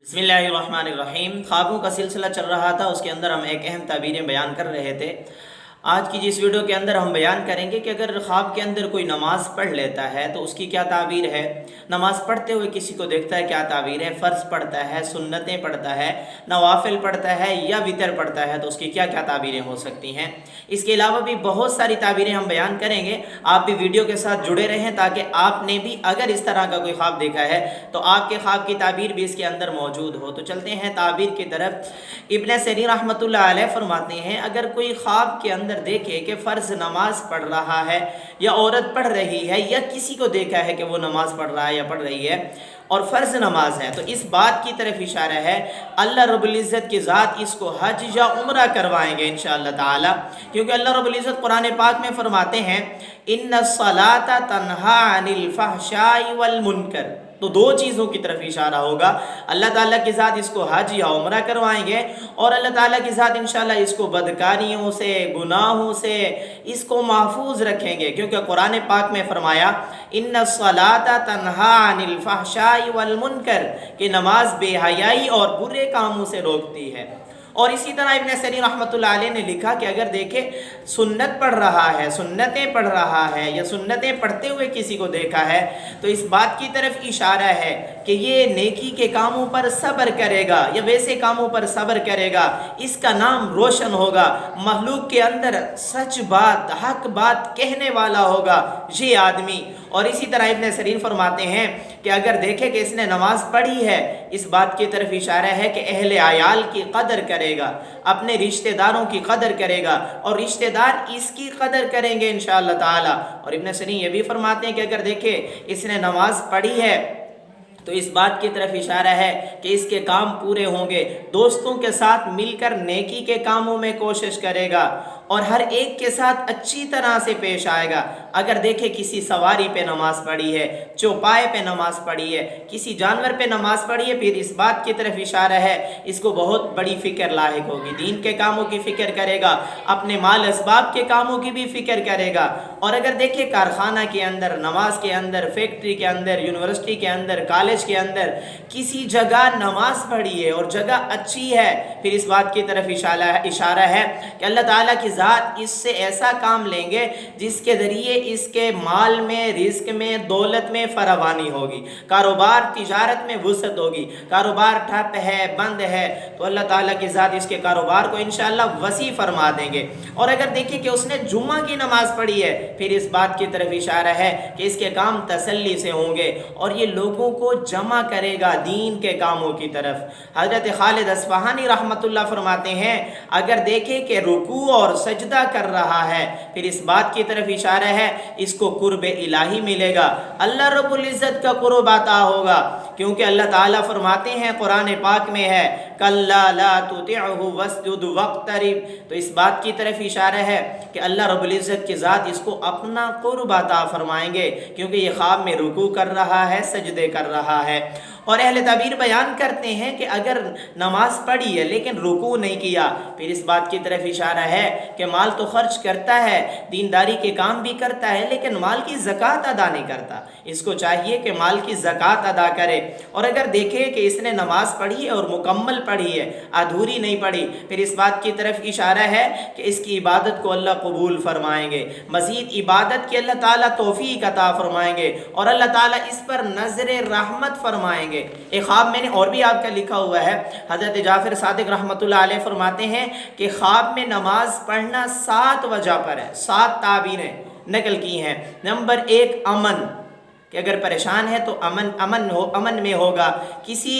बिस्मिल्लाहिर्रहमानिर्रहीम। ख्वाबों का सिलसिला चल रहा था, उसके अंदर हम एक अहम ताबीरें बयान कर रहे थे। आज की जिस वीडियो के अंदर हम बयान करेंगे कि अगर ख्वाब के अंदर कोई नमाज़ पढ़ लेता है तो उसकी क्या ताबीर है, नमाज़ पढ़ते हुए किसी को देखता है क्या ताबीर है, फ़र्ज़ पढ़ता है, सुन्नतें पढ़ता है, नवाफिल पढ़ता है या वितर पढ़ता है तो उसकी क्या क्या ताबीरें हो सकती हैं। इसके अलावा भी बहुत सारी ताबीरें हम बयान करेंगे। आप भी वीडियो के साथ जुड़े रहें ताकि आपने भी अगर इस तरह का कोई ख्वाब देखा है तो आपके ख्वाब की ताबीर भी इसके अंदर मौजूद हो। तो चलते हैं ताबीर की तरफ। इब्न सीरीन रहमतुल्लाह अलैह फरमाते हैं, अगर कोई ख्वाब के अंदर देखे कि फ़र्ज़ नमाज पढ़ रहा है या औरत पढ़ रही है या किसी को देखा है कि वो नमाज पढ़ रहा है या पढ़ रही है और फ़र्ज़ नमाज है, तो इस बात की तरफ इशारा है अल्लाह रब्बुल इज़्ज़त की ज़ात इसको हज या उम्रा करवाएंगे इंशाअल्लाह ताला। क्योंकि अल्लाह रब्बुल इज़्ज़त कुरान पाक में फरमाते हैं, इन्नस्सलाता तन्हा अनिल फ़हशाई वल मुनकर। तो दो चीज़ों की तरफ इशारा होगा। अल्लाह ताला के साथ इसको हज या उम्रा करवाएंगे और अल्लाह ताला के साथ इंशाअल्लाह इसको बदकारियों से, गुनाहों से इसको महफूज रखेंगे। क्योंकि कुरान पाक में फरमाया, इन्नस्सलाता तन्हा अनिल फ़हशाई वल मुनकर, कि नमाज बेहयाई और बुरे कामों से रोकती है। और इसी तरह इब्न सीरीन रहमतुल्लाह अलैह ने लिखा कि अगर देखे सुन्नत पढ़ रहा है, सुन्नतें पढ़ रहा है या सुन्नतें पढ़ते हुए किसी को देखा है तो इस बात की तरफ इशारा है कि ये नेकी के कामों पर सब्र करेगा या वैसे कामों पर सब्र करेगा, इसका नाम रोशन होगा, मखलूक के अंदर सच बात, हक बात कहने वाला होगा ये आदमी। और इसी तरह इब्न सीरीन फरमाते हैं कि अगर देखे कि इसने नमाज पढ़ी है, इस बात की तरफ इशारा है कि अहले आयाल की कदर करेगा, अपने रिश्तेदारों की कदर करेगा और रिश्तेदार इसकी कदर करेंगे इंशाअल्लाह ताला। और इब्न सीरीन ये भी फरमाते हैं कि अगर देखे इसने नमाज पढ़ी है तो इस बात की तरफ इशारा है कि इसके काम पूरे होंगे, दोस्तों के साथ मिलकर नेकी के कामों में कोशिश करेगा और हर एक के साथ अच्छी तरह से पेश आएगा। अगर देखे किसी सवारी पे नमाज पढ़ी है, चौपाए पे नमाज पढ़ी है, किसी जानवर पे नमाज पढ़ी है, फिर इस बात की तरफ इशारा है इसको बहुत बड़ी फ़िक्र लाहिक होगी, दीन के कामों की फ़िक्र करेगा, अपने माल असबाब के कामों की भी फ़िक्र करेगा। और अगर देखे कारखाना के अंदर, नमाज के अंदर, फैक्ट्री के अंदर, यूनिवर्सिटी के अंदर, कॉलेज के अंदर किसी जगह नमाज पढ़ी है और जगह अच्छी है, फिर इस बात की तरफ इशारा है कि अल्लाह ताला की ज़ात इससे ऐसा काम लेंगे जिसके ज़रिए इसके माल में, रिस्क में, दौलत में फरावानी होगी, कारोबार तिजारत में वुसअत होगी। कारोबार ठप है, बंद है तो अल्लाह ताला की ज़ात इसके कारोबार को इंशाअल्लाह वसी फरमा देंगे। और अगर देखिए कि उसने जुम्मा की नमाज पढ़ी है, फिर इस बात की तरफ इशारा है कि इसके काम तसल्ली से होंगे और ये लोगों को जमा करेगा दीन के कामों की तरफ। हज़रत खालिद अस्फ़हानी रहमतुल्लाह फरमाते हैं, अगर देखे कि रुकू और सजदा कर रहा है, फिर इस बात की तरफ इशारा है इसको कुर्ब इलाही मिलेगा, अल्लाह रब्बुल इज़्ज़त का कुर्ब अता होगा। क्योंकि अल्लाह ताला फरमाते हैं, कुरान पाक में है, कल्ला ला तुतिअहु वस्जुद वक़्तरिब। तो इस बात की तरफ इशारा है कि अल्लाह रब्बुल इज़्ज़त की ज़ात इसको अपना कुर्ब अता फरमाएंगे, क्योंकि ये ख्वाब में रुकू कर रहा है, सजदे कर रहा है। और अहले ताबीर बयान करते हैं कि अगर नमाज पढ़ी है लेकिन रुकू नहीं किया, फिर इस बात की तरफ इशारा है कि माल तो खर्च करता है, दीनदारी के काम भी करता है, लेकिन माल की ज़कात अदा नहीं करता। इसको चाहिए कि माल की ज़कात अदा करे। और अगर देखे कि इसने नमाज पढ़ी है और मुकम्मल पढ़ी है, अधूरी नहीं पढ़ी, फिर इस बात की तरफ इशारा है कि इसकी इबादत को अल्लाह कबूल फरमाएंगे, मज़ीद इबादत की अल्लाह ताला तौफीक अता फरमाएंगे और अल्लाह ताला इस पर नज़र रहमत फरमाएंगे। एक ख्वाब मैंने और भी आपका लिखा हुआ है, हज़रत जाफर सादिक रहमतुल्लाह अलैह फरमाते हैं कि ख्वाब में नमाज पढ़ना 7 वजह पर है, 7 ताबीरें नकल की हैं। नंबर 1 अमन, कि अगर परेशान है तो अमन में होगा, किसी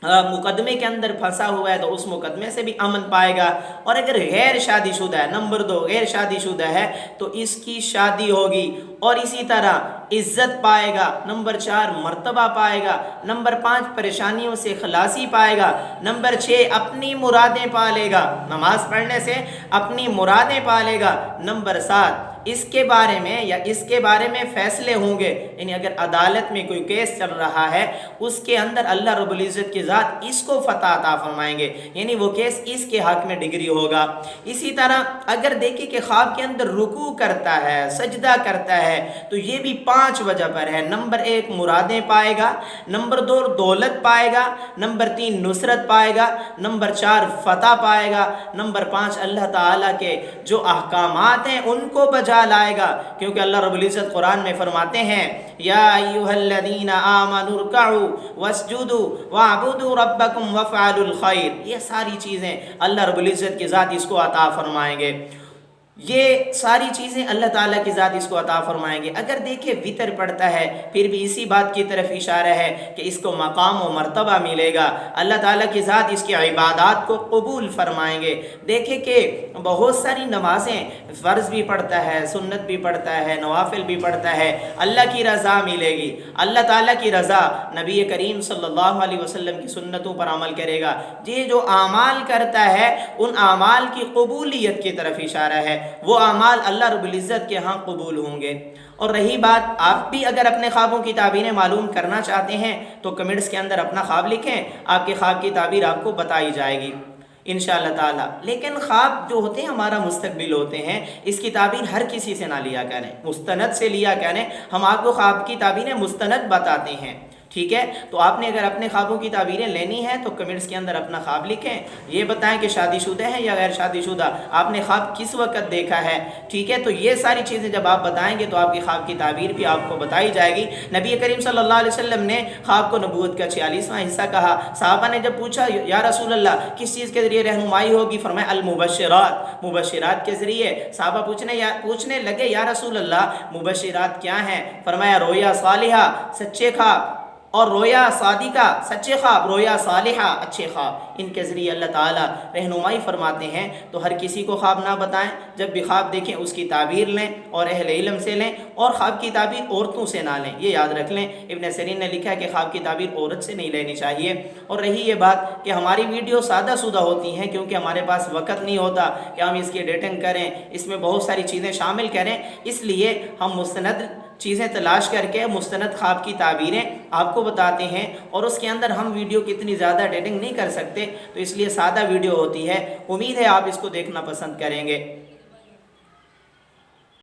मुकदमे के अंदर फंसा हुआ है तो उस मुकदमे से भी अमन पाएगा। और अगर गैर शादीशुदा है, नंबर 2 गैर शादीशुदा है तो इसकी शादी होगी और इसी तरह इज्जत पाएगा। नंबर 4 मर्तबा पाएगा। नंबर 5 परेशानियों से खलासी पाएगा। नंबर 6 अपनी मुरादें पालेगा, नमाज पढ़ने से अपनी मुरादें पालेगा। नंबर 7 اس کے بارے میں یا اس کے بارے میں فیصلے ہوں گے، یعنی اگر عدالت میں کوئی کیس چل رہا ہے اس کے اندر اللہ رب العزت کی ذات اس کو فتح عطا فرمائیں گے، یعنی وہ کیس اس کے حق میں ڈگری ہوگا۔ اسی طرح اگر دیکھیں کہ خواب کے اندر رکوع کرتا ہے، سجدہ کرتا ہے، تو یہ بھی 5 وجہ پر ہے۔ نمبر 1 مرادیں پائے گا، نمبر 2 دولت پائے گا، نمبر 3 نصرت پائے گا، نمبر 4 فتح پائے گا، نمبر 5 اللہ تعالیٰ کے جو احکامات ہیں ان کو بجا لائے گا، کیونکہ اللہ رب العزت قرآن میں فرماتے ہیں یا ایھا الذین آمنوا ارکعوا واسجدوا واعبدوا ربکم وافعلوا الخیر، یہ ساری چیزیں اللہ رب العزت کی ذات اس کو عطا فرمائیں گے، یہ ساری چیزیں اللہ تعالیٰ کی ذات اس کو عطا فرمائیں گے۔ اگر دیکھیں وطر پڑھتا ہے پھر بھی اسی بات کی طرف اشارہ ہے کہ اس کو مقام و مرتبہ ملے گا، اللہ تعالیٰ کی ذات اس کی عبادات کو قبول فرمائیں گے۔ دیکھیں کہ بہت ساری نمازیں فرض بھی پڑھتا ہے، سنت بھی پڑھتا ہے، نوافل بھی پڑھتا ہے، اللہ کی رضا ملے گی، اللہ تعالیٰ کی رضا، نبی کریم صلی اللہ علیہ وسلم کی سنتوں پر عمل کرے گا، یہ جو اعمال کرتا ہے ان اعمال کی قبولیت کی طرف اشارہ ہے، وہ اعمال اللہ رب العزت کے ہاں قبول ہوں گے۔ اور رہی بات، آپ بھی اگر اپنے خوابوں کی تعبیریں معلوم کرنا چاہتے ہیں تو کمنٹس کے اندر اپنا خواب لکھیں، آپ کے خواب کی تعبیر آپ کو بتائی جائے گی انشاءاللہ تعالی۔ لیکن خواب جو ہوتے ہیں ہمارا مستقبل ہوتے ہیں، اس کی تعبیر ہر کسی سے نہ لیا کریں، مستند سے لیا کریں۔ ہم آپ کو خواب کی تعبیریں مستند بتاتے ہیں، ٹھیک ہے؟ تو آپ نے اگر اپنے خوابوں کی تعبیریں لینی ہیں تو کمنٹس کے اندر اپنا خواب لکھیں، یہ بتائیں کہ شادی شدہ ہیں یا غیر شادی شدہ، آپ نے خواب کس وقت دیکھا ہے، ٹھیک ہے؟ تو یہ ساری چیزیں جب آپ بتائیں گے تو آپ کی خواب کی تعبیر بھی آپ کو بتائی جائے گی۔ نبی کریم صلی اللہ علیہ وسلم نے خواب کو نبوت کا 46واں حصہ کہا۔ صحابہ نے جب پوچھا یا رسول اللہ کس چیز کے ذریعے رہنمائی ہوگی، فرمایا المبشرات، مبشرات کے ذریعے۔ صحابہ پوچھنے لگے یا رسول اللہ مبشرات کیا ہیں؟ فرمایا رویا صالحہ، سچے خواب، اور رویا صادقہ، سچے خواب، رویا صالحہ، اچھے خواب، ان کے ذریعے اللہ تعالیٰ رہنمائی فرماتے ہیں۔ تو ہر کسی کو خواب نہ بتائیں، جب بھی خواب دیکھیں اس کی تعبیر لیں اور اہل علم سے لیں، اور خواب کی تعبیر عورتوں سے نہ لیں، یہ یاد رکھ لیں۔ ابن سیرین نے لکھا ہے کہ خواب کی تعبیر عورت سے نہیں لینی چاہیے۔ اور رہی یہ بات کہ ہماری ویڈیو سادہ سودہ ہوتی ہیں کیونکہ ہمارے پاس وقت نہیں ہوتا کہ ہم اس کی ایڈیٹنگ کریں، اس میں بہت ساری چیزیں شامل کریں، اس لیے ہم مستند چیزیں تلاش کر کے مستند خواب کی تعبیریں آپ کو بتاتے ہیں، اور اس کے اندر ہم ویڈیو کی اتنی زیادہ ایڈیٹنگ نہیں کر سکتے، تو اس لیے سادہ ویڈیو ہوتی ہے۔ امید ہے آپ اس کو دیکھنا پسند کریں گے۔